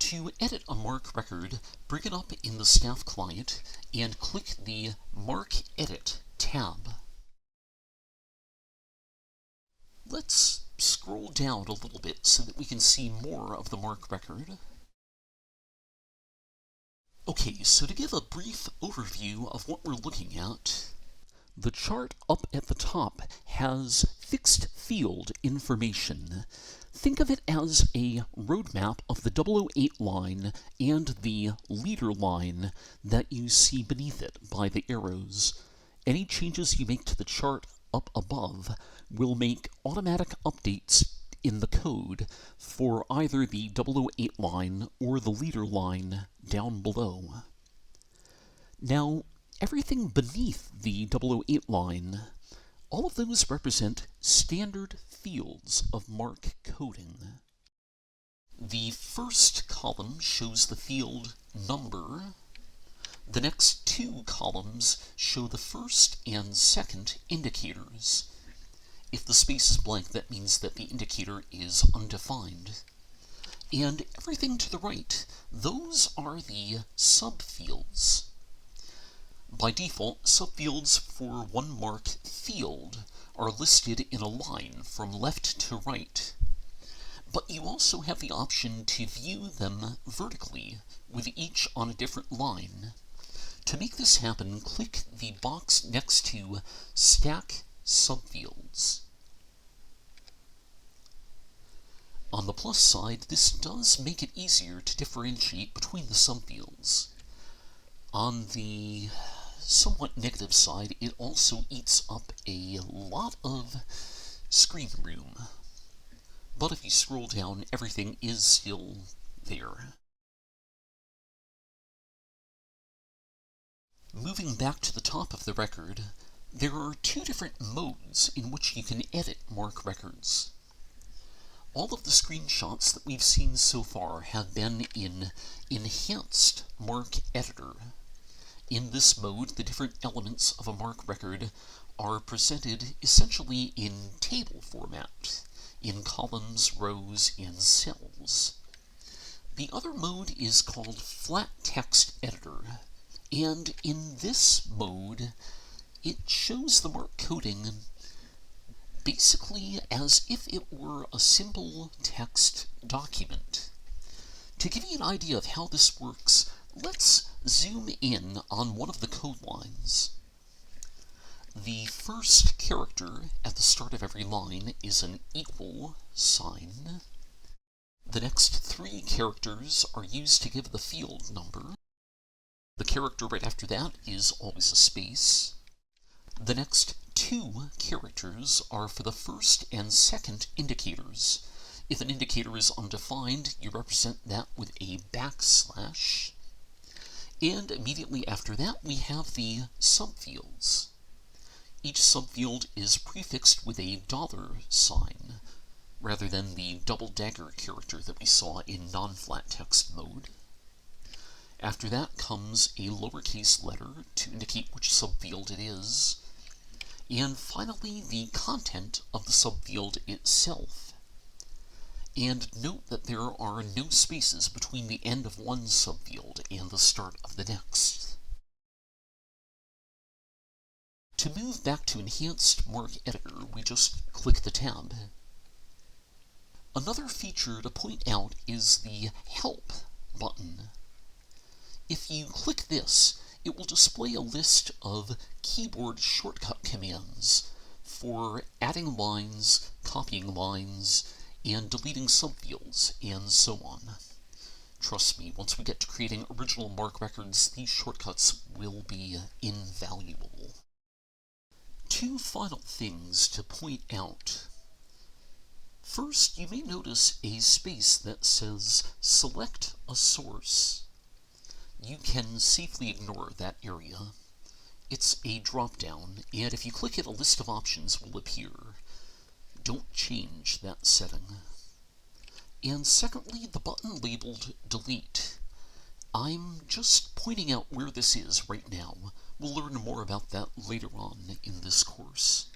To edit a MARC record, bring it up in the staff client and click the MARC Edit tab. Let's scroll down a little bit so that we can see more of the MARC record. Okay, so to give a brief overview of what we're looking at, the chart up at the top has fixed field information. Think of it as a roadmap of the 008 line and the leader line that you see beneath it by the arrows. Any changes you make to the chart up above will make automatic updates in the code for either the 008 line or the leader line down below. Now, everything beneath the 008 line, all of those represent standard fields of MARC coding. The first column shows the field number. The next two columns show the first and second indicators. If the space is blank, that means that the indicator is undefined. And everything to the right, those are the subfields. By default, subfields for one MARC field are listed in a line from left to right. But you also have the option to view them vertically, with each on a different line. To make this happen, click the box next to Stack Subfields. On the plus side, this does make it easier to differentiate between the subfields. On the somewhat negative side, it also eats up a lot of screen room. But if you scroll down, everything is still there. Moving back to the top of the record, there are two different modes in which you can edit MARC records. All of the screenshots that we've seen so far have been in Enhanced MARC Editor. In this mode, the different elements of a MARC record are presented essentially in table format, in columns, rows, and cells. The other mode is called Flat Text Editor, and in this mode, it shows the MARC coding basically as if it were a simple text document. To give you an idea of how this works, let's zoom in on one of the code lines. The first character at the start of every line is an equal sign. The next three characters are used to give the field number. The character right after that is always a space. The next two characters are for the first and second indicators. If an indicator is undefined, you represent that with a backslash. And immediately after that, we have the subfields. Each subfield is prefixed with a $sign, rather than the double dagger character that we saw in non-flat text mode. After that comes a lowercase letter to indicate which subfield it is, and finally the content of the subfield itself. And note that there are no spaces between the end of one subfield and the start of the next. To move back to Enhanced MARC Editor, we just click the tab. Another feature to point out is the Help button. If you click this, it will display a list of keyboard shortcut commands for adding lines, copying lines, and deleting subfields, and so on. Trust me, once we get to creating original MARC records, these shortcuts will be invaluable. Two final things to point out. First, you may notice a space that says Select a Source. You can safely ignore that area. It's a drop-down, and if you click it, a list of options will appear. Don't change that setting. And secondly, the button labeled Delete. I'm just pointing out where this is right now. We'll learn more about that later on in this course.